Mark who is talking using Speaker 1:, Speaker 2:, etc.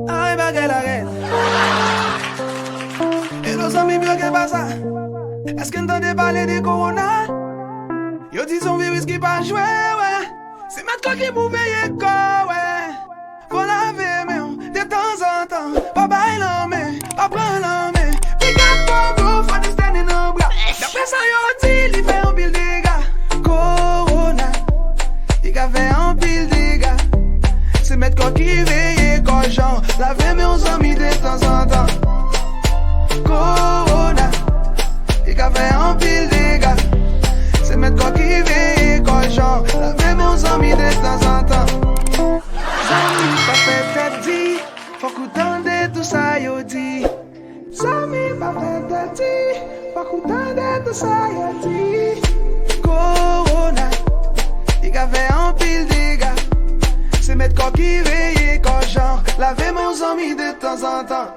Speaker 1: Ay, bagay la gen. E nos amis mieux que pas ça. Est-ce qu'on t'entend parler de corona? Yo dis son virus qui pas joué, ouais. C'est maintenant qui vous veillez quoi, ouais. Faut laver mais de temps en temps. Pas bailler la main, pas prendre la main. Pick up pour vous, faut nous standing en bras. D'après ça yo dit, il fait un pile dégâts. Corona, il a fait un pile dégâts. C'est mettre quoi qui veille quoi genre. Laver mes amis de temps en temps. Corona, il a fait un pile dégâts. C'est mettre quoi qui veille quoi genre. Laver mes amis de temps en temps. Zami pas fait tête dit, faut qu'outtendre tout ça yo dit. Zami pas fait tête dit, faut qu'outtendre tout ça yo dit. Corona, il a fait un pile dégâts. C'est mettre quoi qui veille quoi genre. Laver mes amis de temps en temps.